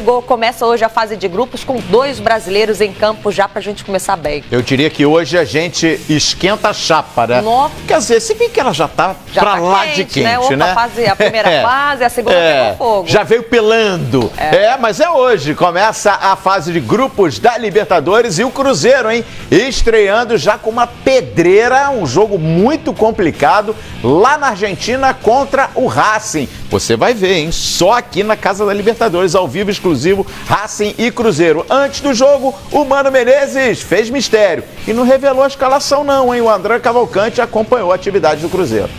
Começa hoje a fase de grupos com 2 brasileiros em campo já pra gente começar bem. Eu diria que hoje a gente esquenta a chapa, né? Nossa. Quer dizer, se bem que ela já tá pra lá de quente, né? Opa, a primeira fase, a segunda pegou fogo. Já veio pelando. Mas é hoje. Começa a fase de grupos da Libertadores e o Cruzeiro, hein? Estreando já com uma pedreira, um jogo muito complicado lá na Argentina contra o Racing. Você vai ver, hein? Só aqui na Casa da Libertadores, ao vivo, exclusivo, Racing e Cruzeiro. Antes do jogo, o Mano Menezes fez mistério e não revelou a escalação não, hein? O André Cavalcante acompanhou a atividade do Cruzeiro.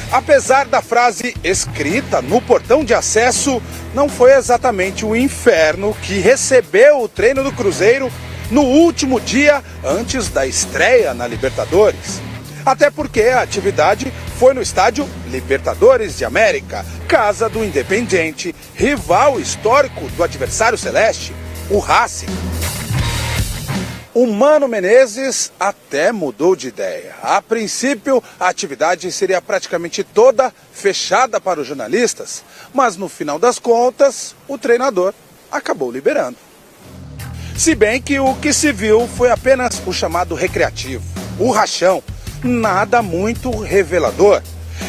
Apesar da frase escrita no portão de acesso, não foi exatamente o inferno que recebeu o treino do Cruzeiro no último dia antes da estreia na Libertadores. Até porque a atividade foi no estádio Libertadores de América, casa do Independiente, rival histórico do adversário celeste, o Racing. O Mano Menezes até mudou de ideia. A princípio, a atividade seria praticamente toda fechada para os jornalistas, mas no final das contas, o treinador acabou liberando. Se bem que o que se viu foi apenas o chamado recreativo, o rachão. Nada muito revelador.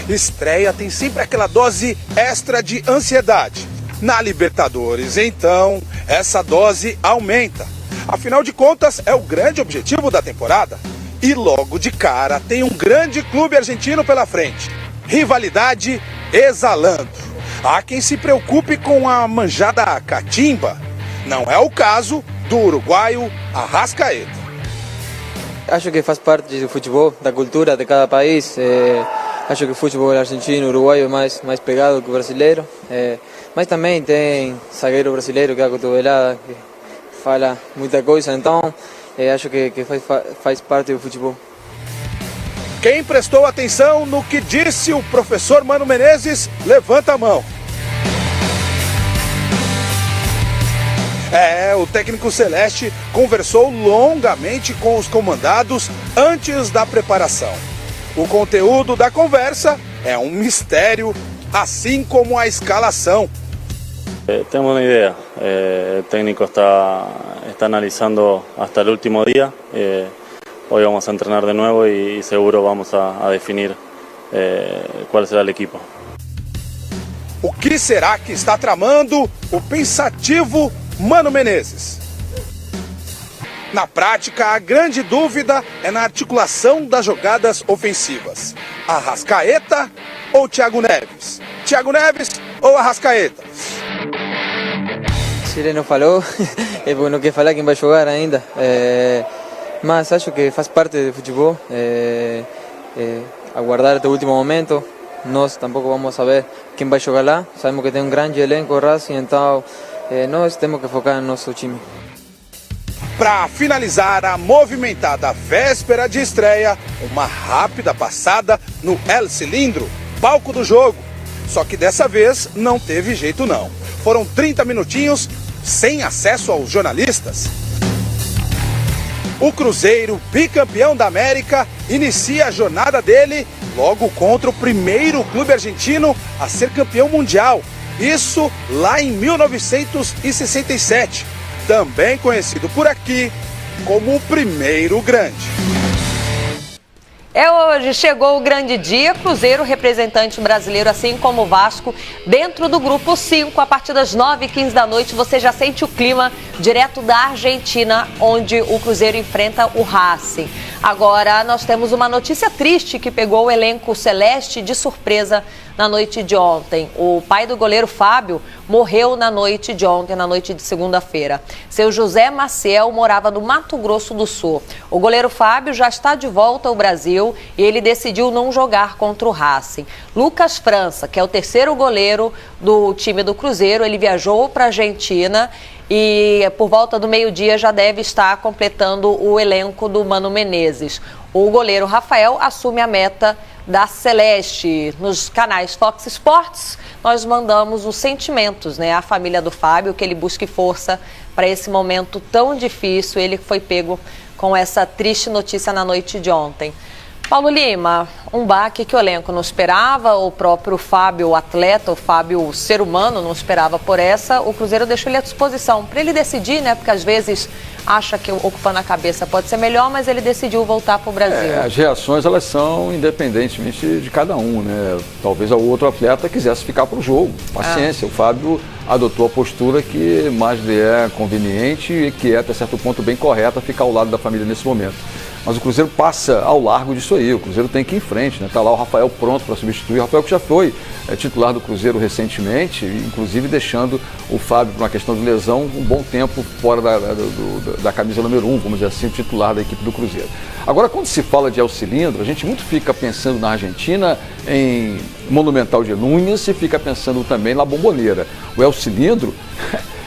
Estreia tem sempre aquela dose extra de ansiedade. Na Libertadores, então, essa dose aumenta. Afinal de contas, é o grande objetivo da temporada. E logo de cara tem um grande clube argentino pela frente. Rivalidade exalando. Há quem se preocupe com a manjada catimba. Não é o caso do uruguaio Arrascaeta. Acho que faz parte do futebol, da cultura de cada país. Acho que o futebol argentino, uruguaio é mais pegado que o brasileiro. Mas também tem zagueiro brasileiro que é a cotovelada, que fala muita coisa. Então, acho que faz parte do futebol. Quem prestou atenção no que disse o professor Mano Menezes, levanta a mão. O técnico celeste conversou longamente com os comandados antes da preparação. O conteúdo da conversa é um mistério, assim como a escalação. Tenemos una idea. El técnico está analizando hasta el último día. Hoy vamos a entrenar de nuevo y seguro vamos a definir cuál será el equipo. O que será que está tramando o pensativo Mano Menezes? Na prática, a grande dúvida é na articulação das jogadas ofensivas. Arrascaeta ou Thiago Neves? Thiago Neves ou Arrascaeta? Se ele não falou, é bom não quer falar quem vai jogar ainda. Mas acho que faz parte do futebol. Aguardar até o último momento. Nós tampouco vamos saber quem vai jogar lá. Sabemos que tem um grande elenco, Racing, então nós temos que focar no nosso time. Para finalizar a movimentada véspera de estreia, uma rápida passada no El Cilindro, palco do jogo. Só que dessa vez não teve jeito não. Foram 30 minutinhos sem acesso aos jornalistas. O Cruzeiro, bicampeão da América, inicia a jornada dele logo contra o primeiro clube argentino a ser campeão mundial. Isso lá em 1967, também conhecido por aqui como o Primeiro Grande. Hoje chegou o grande dia, Cruzeiro, representante brasileiro, assim como o Vasco, dentro do grupo 5, a partir das 9h15 da noite, você já sente o clima direto da Argentina, onde o Cruzeiro enfrenta o Racing. Agora, nós temos uma notícia triste que pegou o elenco celeste de surpresa na noite de ontem. O pai do goleiro Fábio morreu na noite de ontem, na noite de segunda-feira. Seu José Maciel morava no Mato Grosso do Sul. O goleiro Fábio já está de volta ao Brasil e ele decidiu não jogar contra o Racing. Lucas França, que é o terceiro goleiro do time do Cruzeiro, ele viajou para a Argentina e por volta do meio-dia já deve estar completando o elenco do Mano Menezes. O goleiro Rafael assume a meta da Celeste. Nos canais Fox Sports, nós mandamos os sentimentos, à família do Fábio, que ele busque força para esse momento tão difícil. Ele foi pego com essa triste notícia na noite de ontem. Paulo Lima, um baque que o elenco não esperava, o próprio Fábio, o atleta, o Fábio, o ser humano, não esperava por essa. O Cruzeiro deixou ele à disposição para ele decidir, né? Porque às vezes acha que ocupando a cabeça pode ser melhor, mas ele decidiu voltar para o Brasil. As reações, elas são independentemente de cada um, né? Talvez o outro atleta quisesse ficar para o jogo. Paciência, o Fábio adotou a postura que mais lhe é conveniente e que é, até certo ponto, bem correta ficar ao lado da família nesse momento. Mas o Cruzeiro passa ao largo disso aí, o Cruzeiro tem que ir em frente, né? Tá lá o Rafael pronto para substituir, o Rafael que já foi titular do Cruzeiro recentemente, inclusive deixando o Fábio, por uma questão de lesão, um bom tempo fora da camisa número 1, vamos dizer assim, o titular da equipe do Cruzeiro. Agora, quando se fala de El Cilindro, a gente muito fica pensando na Argentina, em Monumental de Núñez, e fica pensando também na Bombonera. O El Cilindro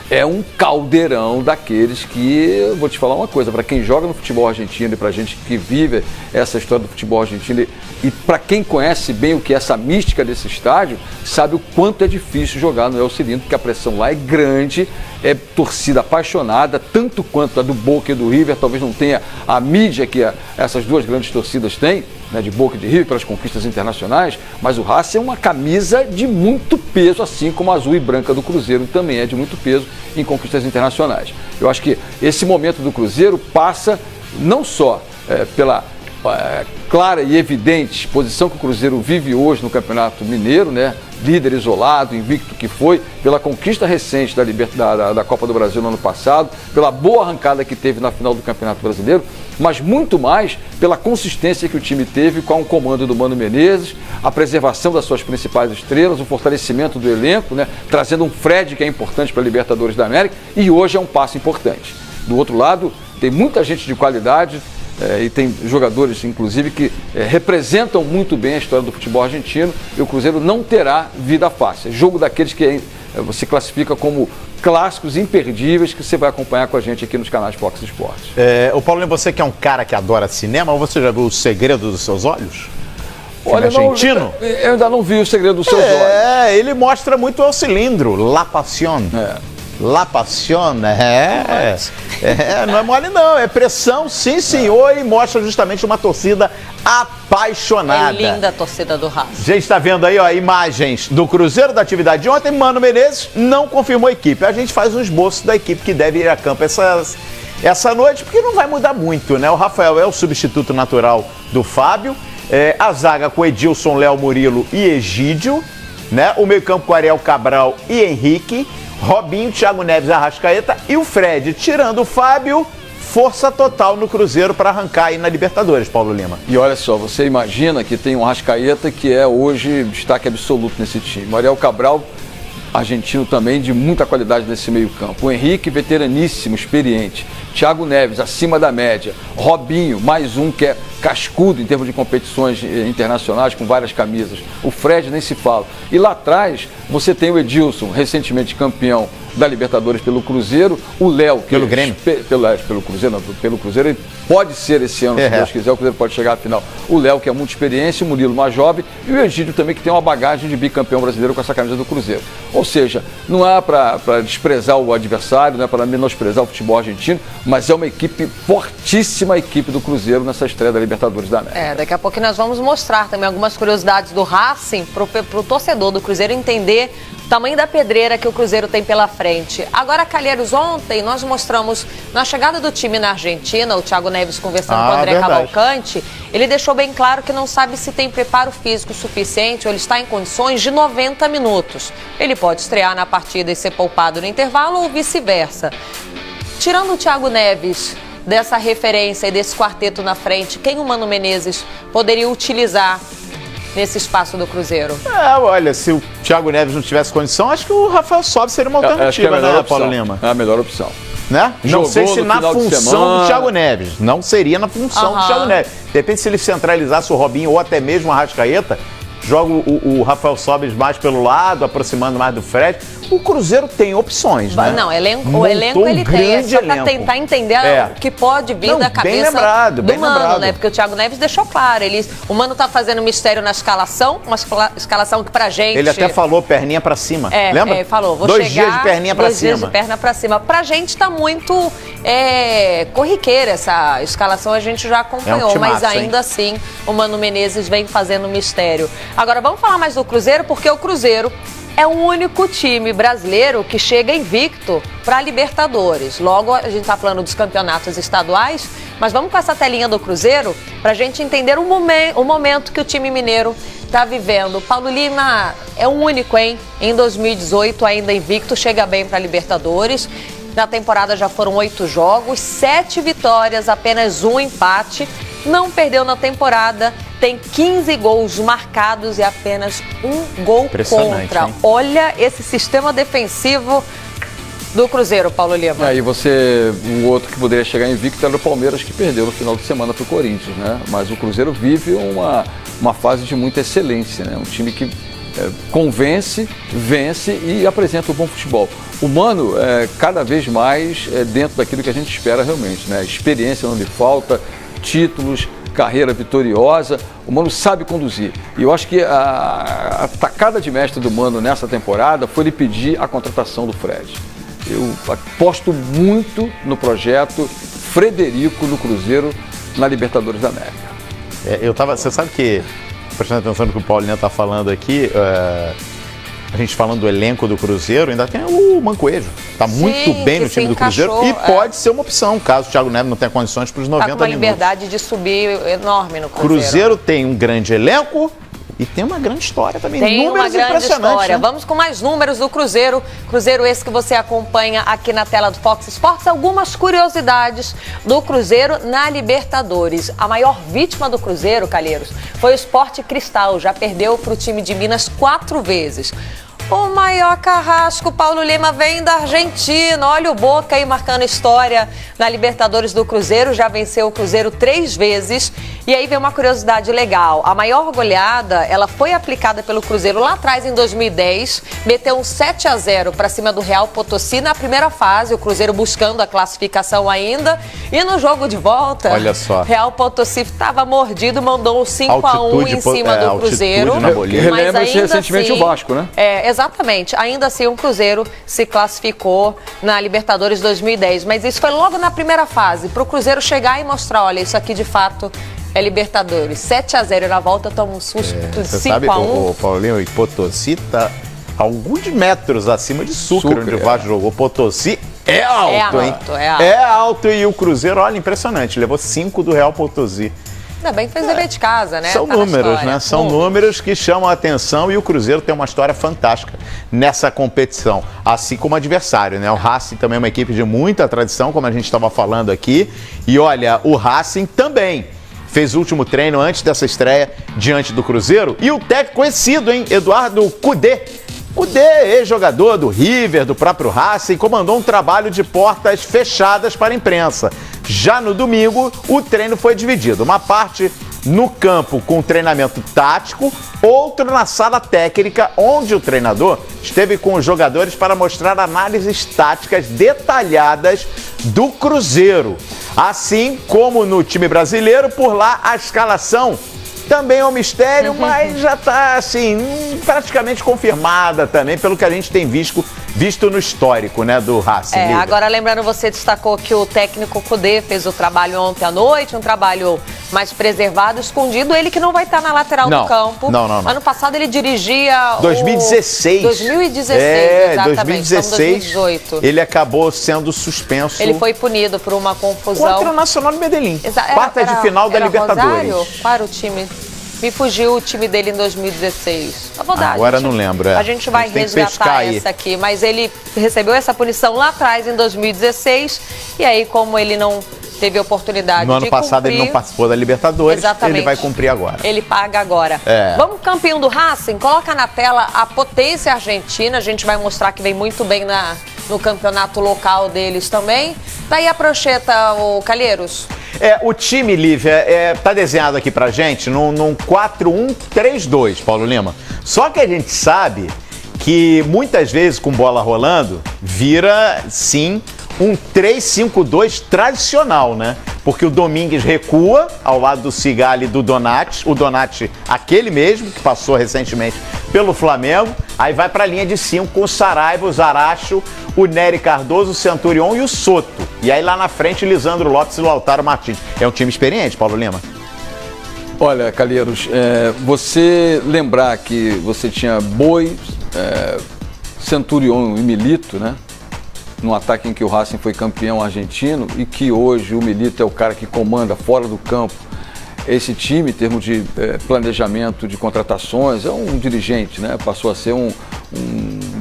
é um caldeirão daqueles que, eu vou te falar uma coisa, para quem joga no futebol argentino e para a gente que vive essa história do futebol argentino e para quem conhece bem o que é essa mística desse estádio, sabe o quanto é difícil jogar no El Cilindro, porque a pressão lá é grande, é torcida apaixonada, tanto quanto a do Boca e do River, talvez não tenha a mídia que essas duas grandes torcidas têm, né, de Boca e de River, pelas conquistas internacionais, mas o Racing é uma camisa de muito peso, assim como a azul e branca do Cruzeiro também é de muito peso em conquistas internacionais. Eu acho que esse momento do Cruzeiro passa não só pela clara e evidente posição que o Cruzeiro vive hoje no Campeonato Mineiro, né? Líder isolado, invicto que foi, pela conquista recente da Copa do Brasil no ano passado, pela boa arrancada que teve na final do Campeonato Brasileiro, mas muito mais pela consistência que o time teve com o comando do Mano Menezes, a preservação das suas principais estrelas, o fortalecimento do elenco, né? Trazendo um Fred que é importante para a Libertadores da América, e hoje é um passo importante. Do outro lado, tem muita gente de qualidade, e tem jogadores, inclusive, que representam muito bem a história do futebol argentino, e o Cruzeiro não terá vida fácil. É jogo daqueles que você classifica como clássicos imperdíveis, que você vai acompanhar com a gente aqui nos canais Fox Sports. O Paulo, você que é um cara que adora cinema, você já viu O Segredo dos Seus Olhos? Olha, argentino? Eu ainda não vi O Segredo dos Seus Olhos. Ele mostra muito o cilindro, La Pasión. La Pasión, não é mole não, é pressão, sim senhor, e mostra justamente uma torcida apaixonada. É linda a torcida do Racing. A gente está vendo aí, ó, imagens do Cruzeiro da atividade de ontem. Mano Menezes não confirmou a equipe, a gente faz um esboço da equipe que deve ir a campo essa noite, porque não vai mudar muito, né? O Rafael é o substituto natural do Fábio, a zaga com Edilson, Léo, Murilo e Egídio, né? O meio campo com Ariel Cabral e Henrique, Robinho, Thiago Neves, Arrascaeta e o Fred. Tirando o Fábio, força total no Cruzeiro para arrancar aí na Libertadores, Paulo Lima. E olha só, você imagina que tem um Arrascaeta que é hoje destaque absoluto nesse time. Ariel Cabral, argentino também, de muita qualidade nesse meio campo. O Henrique, veteraníssimo, experiente. Thiago Neves, acima da média. Robinho, mais um que é cascudo em termos de competições internacionais, com várias camisas. O Fred nem se fala. E lá atrás, você tem o Edilson, recentemente campeão da Libertadores pelo Cruzeiro. O Léo, que pelo Grêmio? Pelo Cruzeiro, não, pelo Cruzeiro, ele pode ser esse ano, se Deus quiser, o Cruzeiro pode chegar à final. O Léo, que é muita experiência, o Murilo mais jovem, e o Egídio também, que tem uma bagagem de bicampeão brasileiro com essa camisa do Cruzeiro. Ou seja, não é para desprezar o adversário, não é para menosprezar o futebol argentino, mas é uma equipe fortíssima, a equipe do Cruzeiro nessa estreia da Libertadores da América. Daqui a pouco nós vamos mostrar também algumas curiosidades do Racing para o torcedor do Cruzeiro entender o tamanho da pedreira que o Cruzeiro tem pela frente. Agora, Calheiros, ontem nós mostramos, na chegada do time na Argentina, o Thiago Neves conversando com o André Cavalcante, ele deixou bem claro que não sabe se tem preparo físico suficiente ou ele está em condições de 90 minutos. Ele pode estrear na partida e ser poupado no intervalo ou vice-versa. Tirando o Thiago Neves dessa referência e desse quarteto na frente, quem o Mano Menezes poderia utilizar nesse espaço do Cruzeiro? Olha, se o Thiago Neves não tivesse condição, acho que o Rafael Sobis seria uma alternativa, né, Paulo Lima? É a melhor opção. Né? Não sei se na função do Thiago Neves. Não seria na função do Thiago Neves. De repente, se ele centralizasse o Robinho ou até mesmo a Arrascaeta, joga o Rafael Sobis mais pelo lado, aproximando mais do Fred. o Cruzeiro tem opções, né? Não, o elenco ele tem, é só para tentar entender o que pode vir da cabeça do Mano, né? Porque o Thiago Neves deixou claro, o Mano tá fazendo mistério na escalação, uma escalação que pra gente... Ele até falou perninha pra cima, lembra? Ele falou, vou 2 chegar... dias de perninha pra 2 dias de perna pra cima. Pra gente tá muito corriqueira essa escalação, a gente já acompanhou, mas ainda assim o Mano Menezes vem fazendo mistério. Agora vamos falar mais do Cruzeiro, porque o Cruzeiro é o único time brasileiro que chega invicto para a Libertadores. Logo, a gente está falando dos campeonatos estaduais, mas vamos com essa telinha do Cruzeiro para a gente entender o momento que o time mineiro está vivendo. Paulo Lima é o único, hein? Em 2018, ainda invicto, chega bem para a Libertadores. Na temporada já foram 8 jogos, 7 vitórias, apenas 1 empate. Não perdeu na temporada, tem 15 gols marcados e apenas 1 gol contra. Hein? Olha esse sistema defensivo do Cruzeiro, Paulo Lima. E o outro que poderia chegar invicto era o Palmeiras, que perdeu no final de semana para o Corinthians, né? Mas o Cruzeiro vive uma fase de muita excelência, né? Um time que convence, vence e apresenta um bom futebol. O Mano, cada vez mais dentro daquilo que a gente espera realmente, né? Experiência não lhe falta, títulos, carreira vitoriosa, o Mano sabe conduzir. E eu acho que a tacada de mestre do Mano nessa temporada foi ele pedir a contratação do Fred. Eu aposto muito no projeto Frederico no Cruzeiro na Libertadores da América. Você sabe que, prestando atenção no que o Paulinho está falando aqui, a gente falando do elenco do Cruzeiro, ainda tem o Mancoejo. Está muito bem no time do Cruzeiro e pode ser uma opção, caso o Thiago Neves não tenha condições para os 90 minutos. Tá com uma liberdade de subir enorme no Cruzeiro. Cruzeiro tem um grande elenco e tem uma grande história também. Tem uma grande história. Né? Vamos com mais números do Cruzeiro. Cruzeiro esse que você acompanha aqui na tela do Fox Sports. Algumas curiosidades do Cruzeiro na Libertadores. A maior vítima do Cruzeiro, Calheiros, foi o Sport Cristal. Já perdeu para o time de Minas 4 vezes. O maior carrasco, Paulo Lima, vem da Argentina. Olha o Boca aí marcando história na Libertadores do Cruzeiro. Já venceu o Cruzeiro 3 vezes. E aí vem uma curiosidade legal. A maior goleada, ela foi aplicada pelo Cruzeiro lá atrás, em 2010. Meteu um 7-0 para cima do Real Potosí na primeira fase. O Cruzeiro buscando a classificação ainda. E no jogo de volta, olha só, Real Potosí estava mordido, mandou um 5-1 em cima do Cruzeiro. Relembra-se recentemente assim, o Vasco, né? Exatamente. Ainda assim, o Cruzeiro se classificou na Libertadores 2010. Mas isso foi logo na primeira fase, para o Cruzeiro chegar e mostrar, olha, isso aqui de fato é Libertadores. 7-0 na volta, toma um susto de 5-1. Sabe, o Paulinho, e Potosí está alguns metros acima de Sucre, onde o Vasco jogou. Potosí é alto, hein? É alto e o Cruzeiro, olha, impressionante, levou 5 do Real Potosí. Ainda bem que fez dever de casa, né? São números, né? São números que chamam a atenção e o Cruzeiro tem uma história fantástica nessa competição, assim como o adversário, né? O Racing também é uma equipe de muita tradição, como a gente estava falando aqui. E olha, o Racing também fez o último treino antes dessa estreia diante do Cruzeiro. E o técnico conhecido, hein? Eduardo Cudê. Cudê, ex-jogador do River, do próprio Racing, comandou um trabalho de portas fechadas para a imprensa. Já no domingo, o treino foi dividido. Uma parte no campo com treinamento tático, outro na sala técnica, onde o treinador esteve com os jogadores para mostrar análises táticas detalhadas do Cruzeiro. Assim como no time brasileiro, por lá a escalação também é um mistério, mas já está, assim, praticamente confirmada também, pelo que a gente tem visto no histórico, né, do Racing. Agora, lembrando, você destacou que o técnico Cudê fez o trabalho ontem à noite, um trabalho mais preservado, escondido. Ele que não vai estar na lateral do campo. Não. Ano passado ele dirigia 2016. 2016, exatamente. 2018. Ele acabou sendo suspenso. Ele foi punido por uma confusão. Contra o Nacional de Medellín. Quarta de final da Libertadores. Rosário? Qual era o time? Me fugiu o time dele em 2016. Eu vou dar, agora não lembro. A gente vai resgatar essa aqui. Mas ele recebeu essa punição lá atrás, em 2016. E aí, como ele não teve a oportunidade de cumprir... No ano passado ele não participou da Libertadores. Exatamente. Ele vai cumprir agora. Ele paga agora. Vamos, campeão do Racing? Coloca na tela a potência argentina. A gente vai mostrar que vem muito bem no campeonato local deles também. Daí a prancheta, o Calheiros. O time, Lívia, tá desenhado aqui pra gente num 4-1-3-2, Paulo Lima. Só que a gente sabe que muitas vezes com bola rolando vira, sim, um 3-5-2 tradicional, né? Porque o Domingues recua ao lado do Sigali e do Donati. O Donati, aquele mesmo, que passou recentemente pelo Flamengo. Aí vai para a linha de 5 com o Saraiva, o Zaracho, o Nery Cardoso, o Centurion e o Soto. E aí lá na frente, Lisandro Lopes e o Lautaro Martins. É um time experiente, Paulo Lima. Olha, Calheiros, você lembrar que você tinha Boi, Centurion e Milito, né? Num ataque em que o Racing foi campeão argentino e que hoje o Milito é o cara que comanda fora do campo esse time em termos de planejamento de contratações, é um dirigente, né? Passou a ser um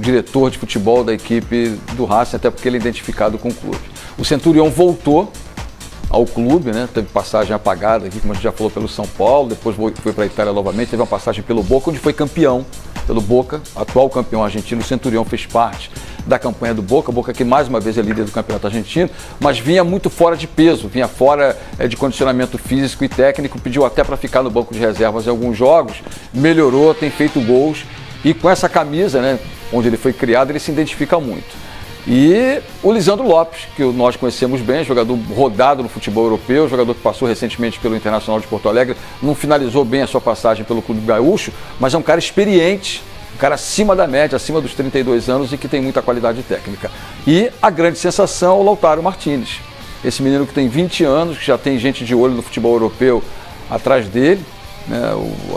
diretor de futebol da equipe do Racing, até porque ele é identificado com o clube. O Centurion voltou ao clube, né? Teve passagem apagada aqui, como a gente já falou, pelo São Paulo, depois foi para a Itália novamente, teve uma passagem pelo Boca, onde foi campeão pelo Boca, atual campeão argentino. O Centurion fez parte da campanha do Boca, Boca que mais uma vez é líder do campeonato argentino, mas vinha muito fora de peso, vinha fora de condicionamento físico e técnico, pediu até para ficar no banco de reservas em alguns jogos, melhorou, tem feito gols e com essa camisa, né, onde ele foi criado, ele se identifica muito. E o Lisandro Lopes, que nós conhecemos bem, jogador rodado no futebol europeu, jogador que passou recentemente pelo Internacional de Porto Alegre, não finalizou bem a sua passagem pelo Clube Gaúcho, mas é um cara experiente, um cara acima da média, acima dos 32 anos e que tem muita qualidade técnica. E a grande sensação é o Lautaro Martínez, esse menino que tem 20 anos, que já tem gente de olho no futebol europeu atrás dele.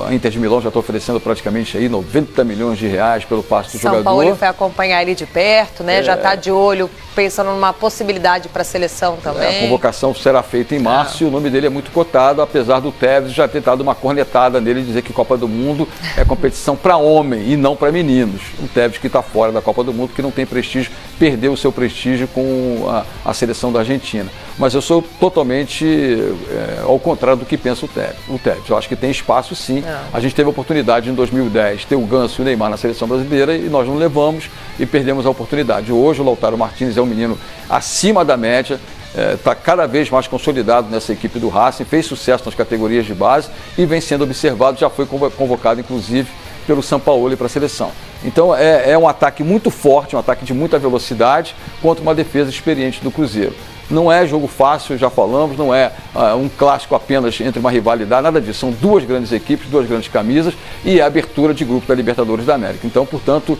A Inter de Milão já está oferecendo praticamente aí 90 milhões de reais pelo passe do jogador. São Paulo foi acompanhar ele de perto, né? Já está de olho, pensando numa possibilidade para a seleção também. A convocação será feita em março e o nome dele é muito cotado, apesar do Tevez já ter dado uma cornetada nele e dizer que Copa do Mundo é competição para homem e não para meninos. O Tevez que está fora da Copa do Mundo, que não tem prestígio, perdeu o seu prestígio com a seleção da Argentina. Mas eu sou totalmente ao contrário do que pensa o Tevez. Eu acho que tem espaço sim. A gente teve a oportunidade em 2010 ter o Ganso e o Neymar na seleção brasileira e nós não levamos e perdemos a oportunidade. Hoje o Lautaro Martínez é um menino acima da média, está cada vez mais consolidado nessa equipe do Racing, fez sucesso nas categorias de base e vem sendo observado, já foi convocado inclusive pelo Sampaoli para a seleção. Então é um ataque muito forte, um ataque de muita velocidade contra uma defesa experiente do Cruzeiro. Não é jogo fácil, já falamos, não é um clássico apenas entre uma rivalidade, nada disso. São duas grandes equipes, duas grandes camisas e a abertura de grupo da Libertadores da América. Então, portanto,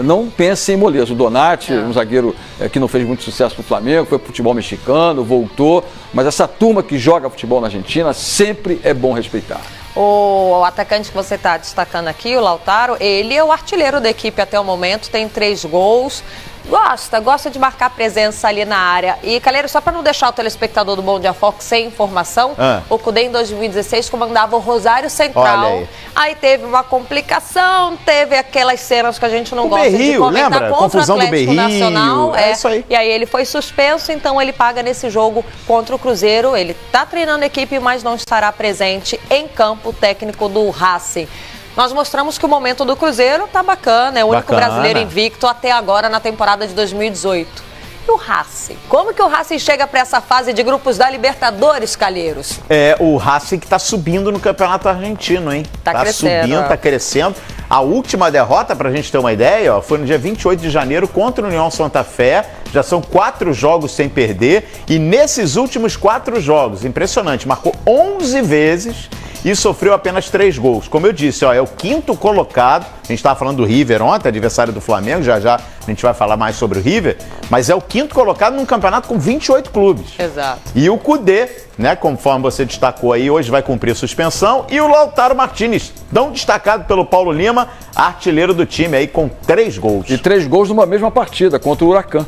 não pense em moleza. O Donati, um zagueiro que não fez muito sucesso no Flamengo, foi para o futebol mexicano, voltou, mas essa turma que joga futebol na Argentina sempre é bom respeitar. O atacante que você está destacando aqui, o Lautaro, ele é o artilheiro da equipe até o momento, tem 3 gols. Gosta de marcar presença ali na área. E, Calheiro, só para não deixar o telespectador do Bom Dia Foco sem informação, o Cudê em 2016 comandava o Rosário Central. Aí teve uma complicação, teve aquelas cenas que a gente não gosta de comentar, lembra? Contra Confusão o Atlético do Berrio, Nacional. Isso aí. E aí ele foi suspenso, então ele paga nesse jogo contra o Cruzeiro. Ele está treinando a equipe, mas não estará presente em campo, técnico do Racing. Nós mostramos que o momento do Cruzeiro tá bacana, é o único brasileiro invicto até agora na temporada de 2018. E o Racing? Como que o Racing chega para essa fase de grupos da Libertadores, Calheiros? É o Racing que tá subindo no Campeonato Argentino, hein? Tá crescendo, subindo, tá crescendo. A última derrota, pra gente ter uma ideia, foi no dia 28 de janeiro contra o União Santa Fé. Já são 4 jogos sem perder. E nesses últimos 4 jogos, impressionante, marcou 11 vezes e sofreu apenas 3 gols. Como eu disse, é o 5º colocado. A gente estava falando do River ontem, adversário do Flamengo. Já a gente vai falar mais sobre o River. Mas é o 5º colocado num campeonato com 28 clubes. Exato. E o Cudê, né, conforme você destacou aí, hoje vai cumprir suspensão. E o Lautaro Martínez, tão destacado pelo Paulo Lima, artilheiro do time aí com 3 gols. E 3 gols numa mesma partida, contra o Huracan.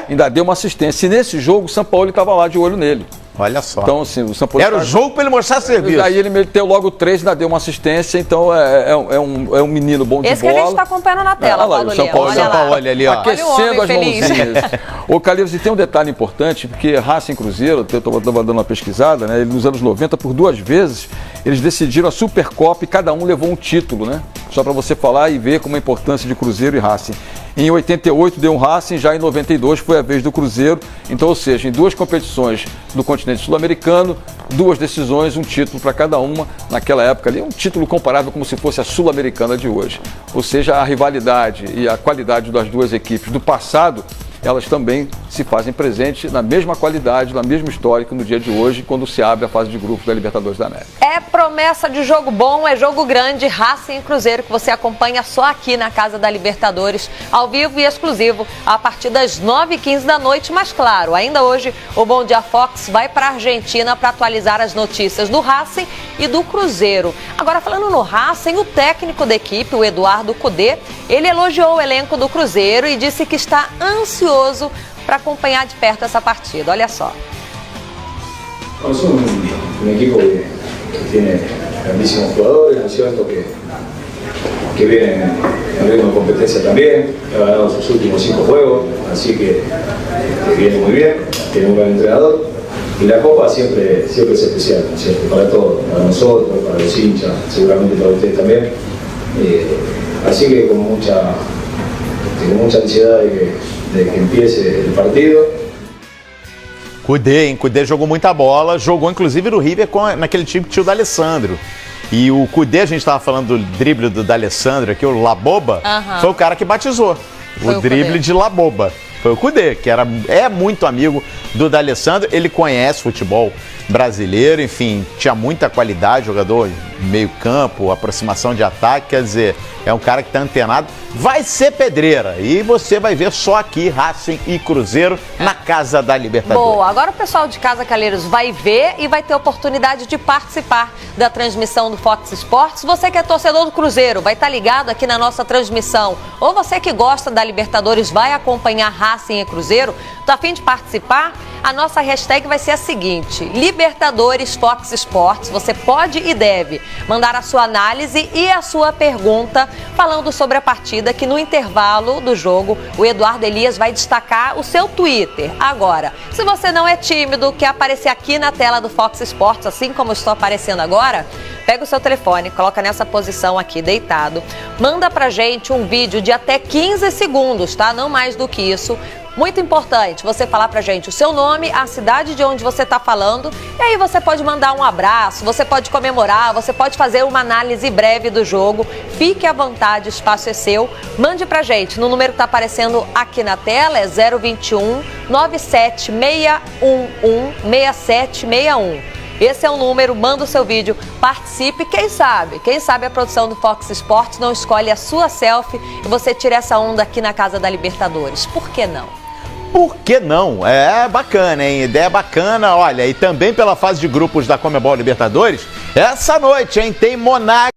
Ainda deu uma assistência. E nesse jogo o Sampaoli estava lá de olho nele. Olha só. Então, assim, o Sampaoli era o jogo para ele mostrar serviço. Aí ele meteu logo 3, ainda deu uma assistência, então é um menino bom de bola. Esse que a gente está acompanhando na tela, Paulo Lima. Olha ali, ó. Aquecendo as mãozinhas. Ô, Calheiros, e tem um detalhe importante, porque Racing e Cruzeiro, eu estava dando uma pesquisada, né? Nos anos 90, por 2 vezes, eles decidiram a Supercopa e cada um levou um título, né? Só para você falar e ver como a importância de Cruzeiro e Racing. Em 88 deu um Racing, já em 92 foi a vez do Cruzeiro. Então, ou seja, em 2 competições do continente sul-americano, 2 decisões, um título para cada uma. Naquela época ali, um título comparável como se fosse a sul-americana de hoje. Ou seja, a rivalidade e a qualidade das 2 equipes do passado, elas também se fazem presente na mesma qualidade, na mesmo histórico no dia de hoje, quando se abre a fase de grupos da Libertadores da América. É promessa de jogo bom, é jogo grande, Racing e Cruzeiro, que você acompanha só aqui na Casa da Libertadores, ao vivo e exclusivo, a partir das 9h15 da noite. Mas claro, ainda hoje o Bom Dia Fox vai para a Argentina para atualizar as notícias do Racing e do Cruzeiro. Agora, falando no Racing, o técnico da equipe, o Eduardo Cudê, ele elogiou o elenco do Cruzeiro e disse que está ansioso para acompanhar de perto essa partida. Olha só. Es un equipo que tiene grandísimos jugadores, ¿no es cierto? Que vienen en ritmo de competencia también, ha ganado sus últimos 5 juegos, así que viene muy bien, tiene un buen entrenador y la Copa siempre es especial, ¿no es cierto? Para todos, para nosotros, para los hinchas, seguramente para ustedes también. Así que con mucha ansiedad de que empiece el partido. Cudê, hein? Cudê jogou muita bola, jogou inclusive no River naquele time que tinha o D'Alessandro. E o Cudê, a gente estava falando do drible do D'Alessandro aqui, o Laboba, foi o cara que batizou o drible de Laboba. Foi o Cudê, que é muito amigo do D'Alessandro, ele conhece futebol brasileiro, enfim, tinha muita qualidade, jogador meio campo, aproximação de ataque, quer dizer, é um cara que está antenado, vai ser pedreira e você vai ver só aqui Racing e Cruzeiro na Casa da Libertadores. Boa, agora o pessoal de Casa Calheiros vai ver e vai ter oportunidade de participar da transmissão do Fox Sports. Você que é torcedor do Cruzeiro vai estar ligado aqui na nossa transmissão, ou você que gosta da Libertadores vai acompanhar Racing e Cruzeiro, tá a fim de participar? A nossa hashtag vai ser a seguinte: Libertadores Fox Sports. Você pode e deve mandar a sua análise e a sua pergunta falando sobre a partida, que no intervalo do jogo o Eduardo Elias vai destacar o seu Twitter. Agora, se você não é tímido, quer aparecer aqui na tela do Fox Sports, assim como eu estou aparecendo agora, pega o seu telefone, coloca nessa posição aqui, deitado, manda pra gente um vídeo de até 15 segundos, tá? Não mais do que isso. Muito importante você falar pra gente o seu nome, a cidade de onde você tá falando, e aí você pode mandar um abraço, você pode comemorar, você pode fazer uma análise breve do jogo. Fique à vontade, o espaço é seu. Mande pra gente no número que tá aparecendo aqui na tela, é 021 97611 6761. Esse é o número, manda o seu vídeo, participe, quem sabe a produção do Fox Sports não escolhe a sua selfie e você tira essa onda aqui na Casa da Libertadores. Por que não? Por que não? É bacana, hein? Ideia bacana, olha, e também pela fase de grupos da Conmebol Libertadores, essa noite, hein, tem Monagas